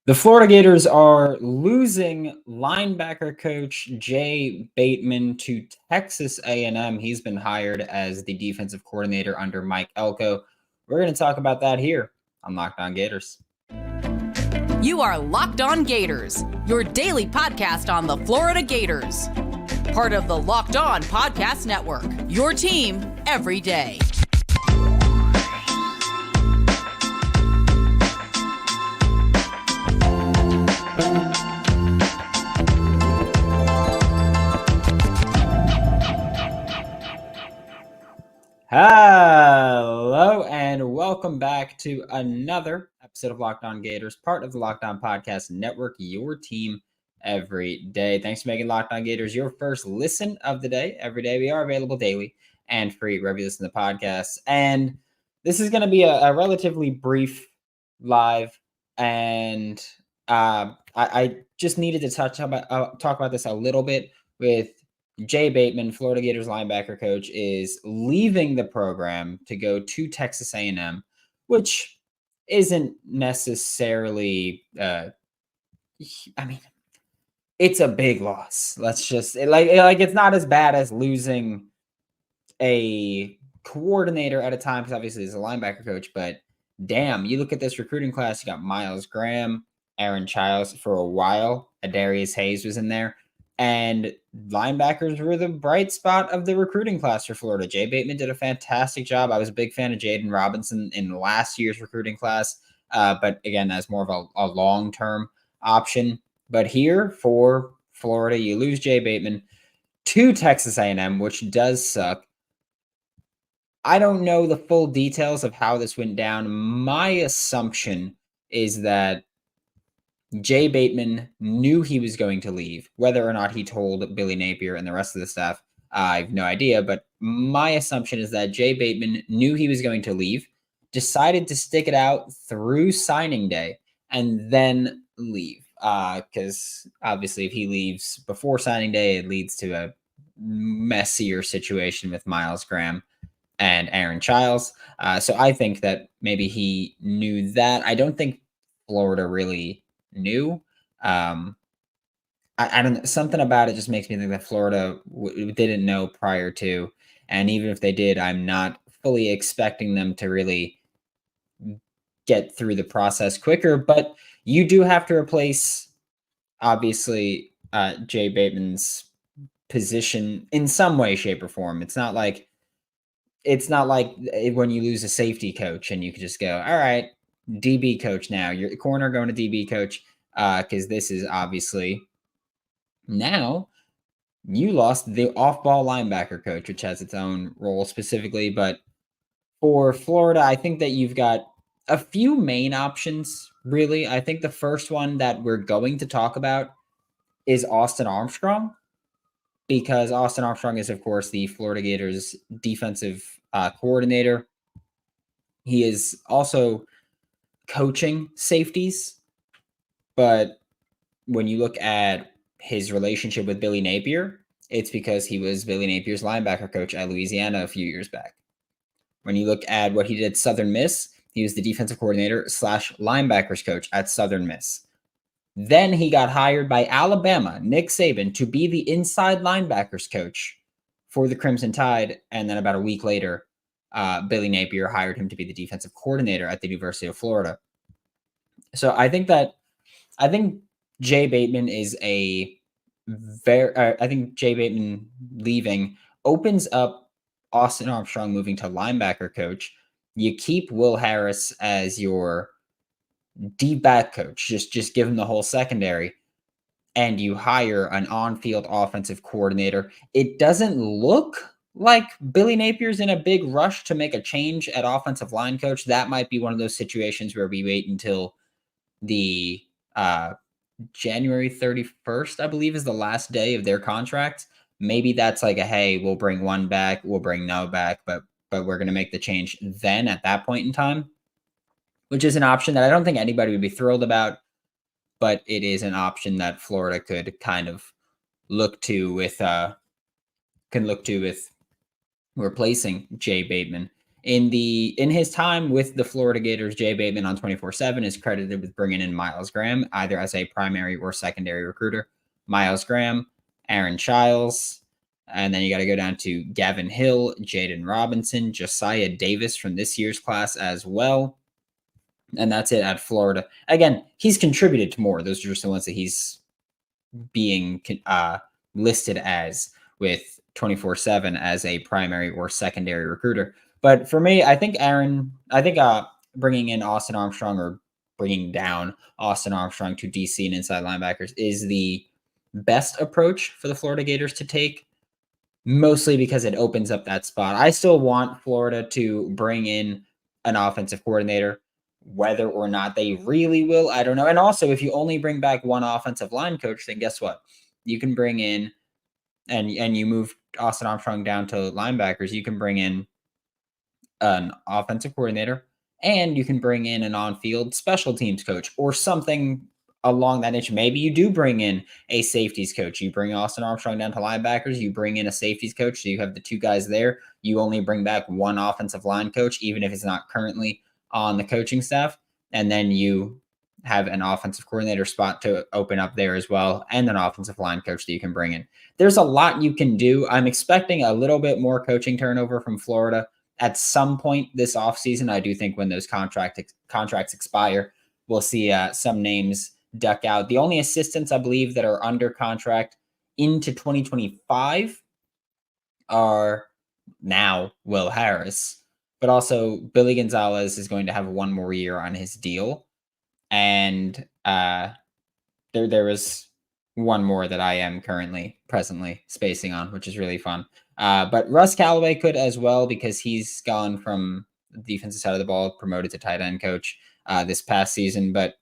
The Florida Gators are losing linebacker coach Jay Bateman to Texas A&M. He's been hired as the defensive coordinator under Mike Elko. We're going to talk about that here on Locked On Gators. You are Locked On Gators, your daily podcast on the Florida Gators. Part of the Locked On Podcast Network, your team every day. Hello and welcome back to another episode of Locked On Gators, part of the Locked On Podcast Network, your team every day. Thanks for making Locked On Gators your first listen of the day. Every day we are available daily and free wherever you listen to podcasts. And this is going to be a relatively brief live, and I just needed to talk about this a little bit with Jay Bateman, Florida Gators linebacker coach, is leaving the program to go to Texas A&M, which isn't necessarily, it's a big loss. Let's just it's not as bad as losing a coordinator at a time, because obviously he's a linebacker coach, but damn, you look at this recruiting class, you got Myles Graham, Aaron Childs for a while, Adarius Hayes was in there. And linebackers were the bright spot of the recruiting class for Florida. Jay Bateman did a fantastic job. I was a big fan of Jaden Robinson in last year's recruiting class. But again, that's more of a long-term option. But here for Florida, you lose Jay Bateman to Texas A&M, which does suck. I don't know the full details of how this went down. My assumption is that Jay Bateman knew he was going to leave. Whether or not he told Billy Napier and the rest of the staff, I have no idea. But my assumption is that Jay Bateman knew he was going to leave, decided to stick it out through signing day, and then leave. Because obviously if he leaves before signing day, it leads to a messier situation with Myles Graham and Aaron Childs. So I think that maybe he knew that. I don't think Florida really knew. I don't know. Something about it just makes me think that Florida didn't know prior to. And even if they did, I'm not fully expecting them to really get through the process quicker. But you do have to replace, obviously, Jay Bateman's position in some way, shape, or form. It's not like when you lose a safety coach and you can just go, all right, DB coach now. Your corner going to DB coach, because this is obviously now you lost the off-ball linebacker coach, which has its own role specifically. But for Florida, I think that you've got a few main options, really. I think the first one that we're going to talk about is Austin Armstrong, because Austin Armstrong is, of course, the Florida Gators defensive coordinator. He is also coaching safeties, but when you look at his relationship with Billy Napier, it's because he was Billy Napier's linebacker coach at Louisiana a few years back. When you look at what he did at Southern Miss, he was the defensive coordinator / linebackers coach at Southern Miss. Then he got hired by Alabama, Nick Saban, to be the inside linebackers coach for the Crimson Tide. And then about a week later, Billy Napier hired him to be the defensive coordinator at the University of Florida. So I think Jay Bateman Jay Bateman leaving opens up Austin Armstrong moving to linebacker coach. You keep Will Harris as your D-back coach. Just give him the whole secondary, and you hire an on-field offensive coordinator. It doesn't look like Billy Napier's in a big rush to make a change at offensive line coach. That might be one of those situations where we wait until the January 31st, I believe, is the last day of their contract. Maybe that's like hey, we'll bring one back, we'll bring no back, but we're going to make the change then at that point in time, which is an option that I don't think anybody would be thrilled about, but it is an option that Florida could kind of look to with replacing Jay Bateman. In his time with the Florida Gators, Jay Bateman on 24/7 is credited with bringing in Myles Graham, either as a primary or secondary recruiter. Myles Graham, Aaron Childs, and then you got to go down to Gavin Hill, Jaden Robinson, Josiah Davis from this year's class as well. And that's it at Florida. Again, he's contributed to more. Those are just the ones that he's being listed as with 24/7 as a primary or secondary recruiter. But for me, I think bringing in Austin Armstrong or bringing down Austin Armstrong to DC and inside linebackers is the best approach for the Florida Gators to take, mostly because it opens up that spot. I still want Florida to bring in an offensive coordinator. Whether or not they really will, I don't know. And also, if you only bring back one offensive line coach, then guess what? You can bring in and you move Austin Armstrong down to linebackers. You can bring in an offensive coordinator and you can bring in an on-field special teams coach or something along that niche. Maybe you do bring in a safeties coach. You bring Austin Armstrong down to linebackers. You bring in a safeties coach. So you have the two guys there. You only bring back one offensive line coach, even if it's not currently on the coaching staff. And then you have an offensive coordinator spot to open up there as well, and an offensive line coach that you can bring in. There's a lot you can do. I'm expecting a little bit more coaching turnover from Florida at some point this offseason. I do think when those contracts expire, we'll see some names duck out. The only assistants I believe that are under contract into 2025 are now Will Harris, but also Billy Gonzalez is going to have one more year on his deal. And there was one more that I am presently spacing on, which is really fun. But Russ Callaway could as well, because he's gone from the defensive side of the ball, promoted to tight end coach this past season. But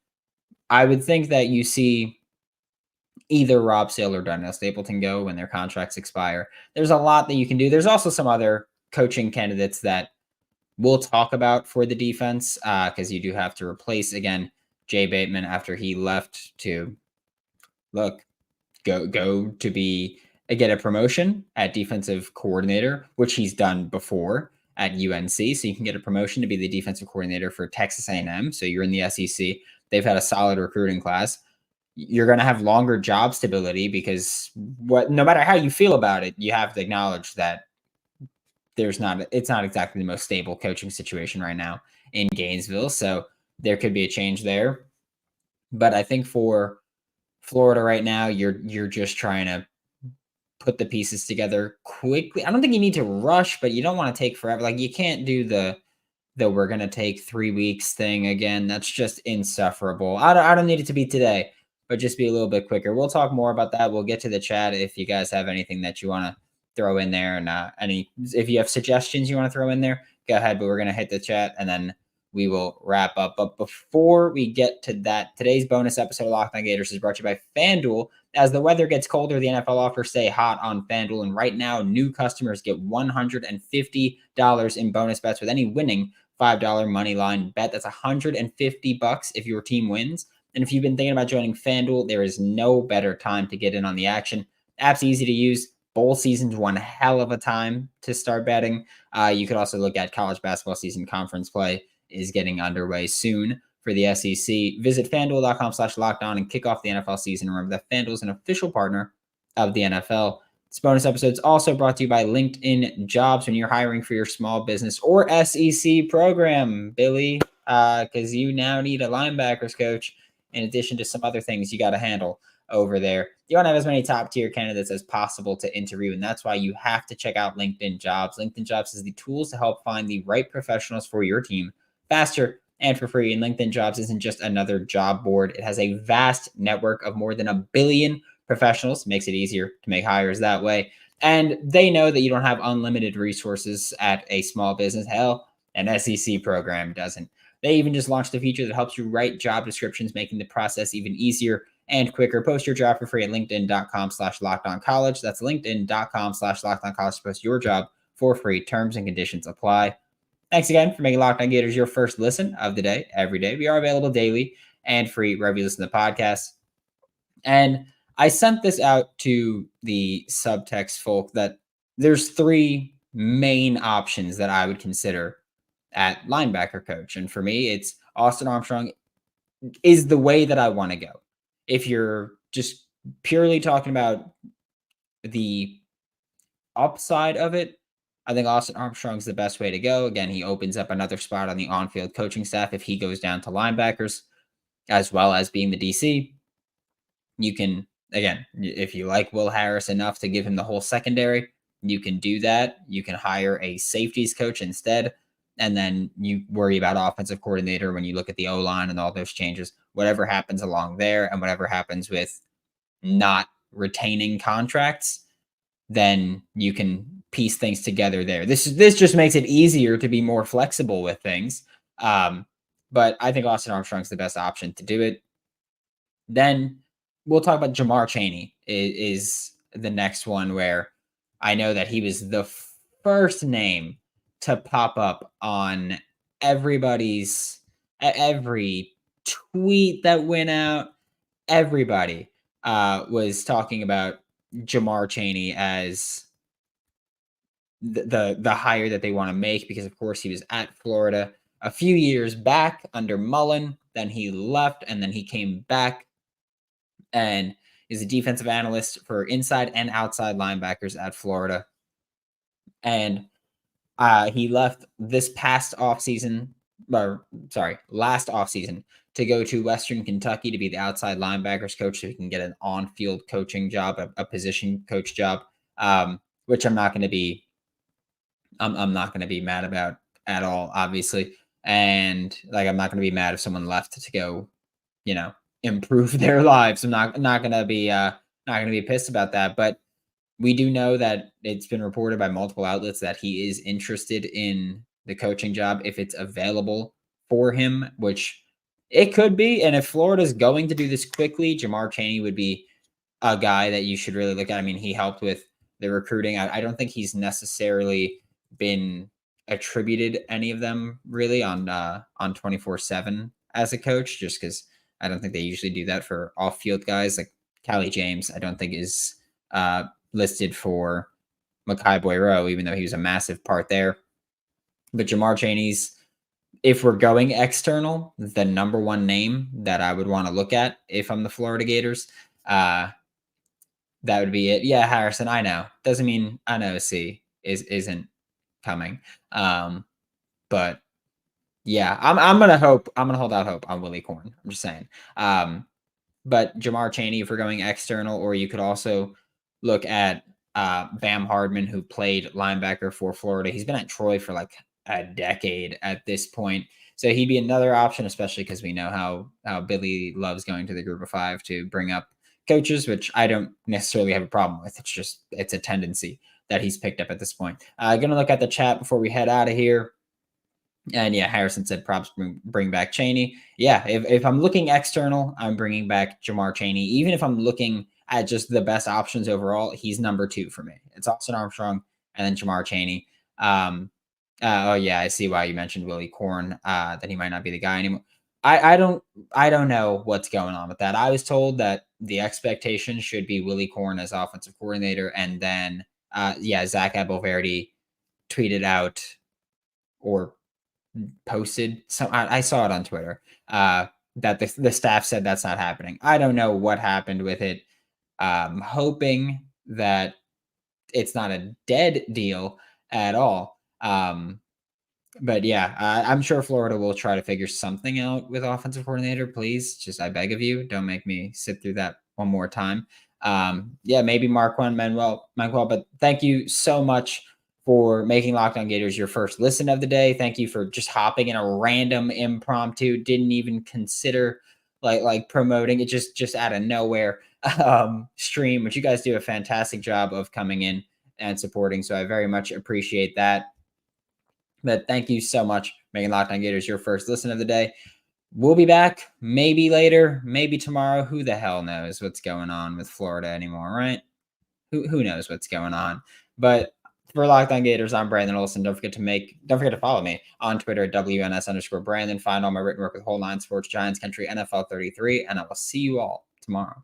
I would think that you see either Rob Sale or Darnell Stapleton go when their contracts expire. There's a lot that you can do. There's also some other coaching candidates that we'll talk about for the defense, because you do have to replace, again, Jay Bateman after he left to go to get a promotion at defensive coordinator, which he's done before at UNC. So you can get a promotion to be the defensive coordinator for Texas A&M. So you're in the SEC. They've had a solid recruiting class. You're going to have longer job stability because no matter how you feel about it, you have to acknowledge that it's not exactly the most stable coaching situation right now in Gainesville. So there could be a change there. But I think for Florida right now, you're just trying to put the pieces together quickly. I don't think you need to rush, but you don't want to take forever. Like, you can't do the we're going to take 3 weeks thing again. That's just insufferable. I don't need it to be today, but just be a little bit quicker. We'll talk more about that. We'll get to the chat if you guys have anything that you want to throw in there, and if you have suggestions you want to throw in there, go ahead. But we're going to hit the chat and then we will wrap up. But before we get to that, today's bonus episode of Locked On Gators is brought to you by FanDuel. As the weather gets colder, the NFL offers stay hot on FanDuel. And right now, new customers get $150 in bonus bets with any winning $5 money line bet. That's $150 if your team wins. And if you've been thinking about joining FanDuel, there is no better time to get in on the action. App's easy to use. Bowl season's one hell of a time to start betting. You could also look at college basketball season. Conference play is getting underway soon for the SEC. Visit FanDuel.com/lockedon and kick off the NFL season. Remember that FanDuel is an official partner of the NFL. This bonus episode is also brought to you by LinkedIn Jobs. When you're hiring for your small business or SEC program, Billy, because you now need a linebackers coach in addition to some other things you got to handle over there. You want to have as many top tier candidates as possible to interview, and that's why you have to check out LinkedIn Jobs. LinkedIn Jobs is the tools to help find the right professionals for your team faster and for free. And LinkedIn Jobs isn't just another job board. It has a vast network of more than 1 billion professionals. Makes it easier to make hires that way. And they know that you don't have unlimited resources at a small business. Hell, an SEC program doesn't. They even just launched a feature that helps you write job descriptions, making the process even easier and quicker. Post your job for free at linkedin.com/lockedoncollege. That's linkedin.com/lockedoncollege to post your job for free. Terms and conditions apply. Thanks again for making Locked On Gators your first listen of the day, every day. We are available daily and free wherever you listen to podcasts. And I sent this out to the subtext folk that there's 3 main options that I would consider at linebacker coach. And for me, it's Austin Armstrong is the way that I want to go. If you're just purely talking about the upside of it, I think Austin Armstrong's the best way to go. Again, he opens up another spot on the on-field coaching staff if he goes down to linebackers, as well as being the DC. You can, again, if you like Will Harris enough to give him the whole secondary, you can do that. You can hire a safeties coach instead, and then you worry about offensive coordinator when you look at the O-line and all those changes. Whatever happens along there and whatever happens with not retaining contracts, then you can piece things together there. This just makes it easier to be more flexible with things. But I think Austin Armstrong's the best option to do it. Then we'll talk about Jamar Chaney is the next one, where I know that he was the first name to pop up on every tweet that went out. Everybody was talking about Jamar Chaney as the hire that they want to make, because of course he was at Florida a few years back under Mullen, then he left, and then he came back and is a defensive analyst for inside and outside linebackers at Florida. And he left this last offseason to go to Western Kentucky to be the outside linebackers coach, so he can get an on-field coaching job, a position coach job, which I'm not going to be mad about at all, obviously. And like, I'm not going to be mad if someone left to go, improve their lives. I'm not going to be pissed about that. But we do know that it's been reported by multiple outlets that he is interested in the coaching job if it's available for him, which it could be. And if Florida's going to do this quickly, Jamar Chaney would be a guy that you should really look at. I mean, he helped with the recruiting. I don't think he's necessarily been attributed any of them really on 24/7 as a coach, just because I don't think they usually do that for off-field guys. Like Callie James, I don't think is listed for Makai Boyro, even though he was a massive part there. But Jamar Chaney's, if we're going external, the number one name that I would want to look at if I'm the Florida Gators. That would be it. Yeah, Harrison, I know. Doesn't mean NOC isn't coming. But yeah, I'm gonna hold out hope on Willie Corn. I'm just saying. But Jamar Chaney, if we're going external, or you could also look at Bam Hardman, who played linebacker for Florida. He's been at Troy for like a decade at this point. So he'd be another option, especially because we know how Billy loves going to the group of five to bring up coaches, which I don't necessarily have a problem with. It's a tendency that he's picked up at this point. Going to look at the chat before we head out of here. And yeah, Harrison said props bring back Chaney. Yeah, if I'm looking external, I'm bringing back Jamar Chaney. Even if I'm looking at just the best options overall, he's number 2 for me. It's Austin Armstrong and then Jamar Chaney. Oh yeah, I see why you mentioned Willie Corn, that he might not be the guy anymore. I don't know what's going on with that. I was told that the expectation should be Willie Corn as offensive coordinator, and then Zach Abelverdi tweeted out or posted I saw it on Twitter that the staff said that's not happening. I don't know what happened with it. Hoping that it's not a dead deal at all. But yeah, I'm sure Florida will try to figure something out with offensive coordinator. Please, just I beg of you, don't make me sit through that one more time. Maybe Marquand Manuel, but thank you so much for making Locked On Gators your first listen of the day. Thank you for just hopping in a random impromptu, didn't even consider like promoting it, just out of nowhere stream, which you guys do a fantastic job of coming in and supporting. So I very much appreciate that. But thank you so much, making Locked On Gators your first listen of the day. We'll be back maybe later, maybe tomorrow. Who the hell knows what's going on with Florida anymore, right? Who knows what's going on? But for Locked On Gators, I'm Brandon Olsen. Don't forget to follow me on Twitter at WNS_Brandon. Find all my written work with Whole Nine Sports, Giants Country, NFL 33, and I will see you all tomorrow.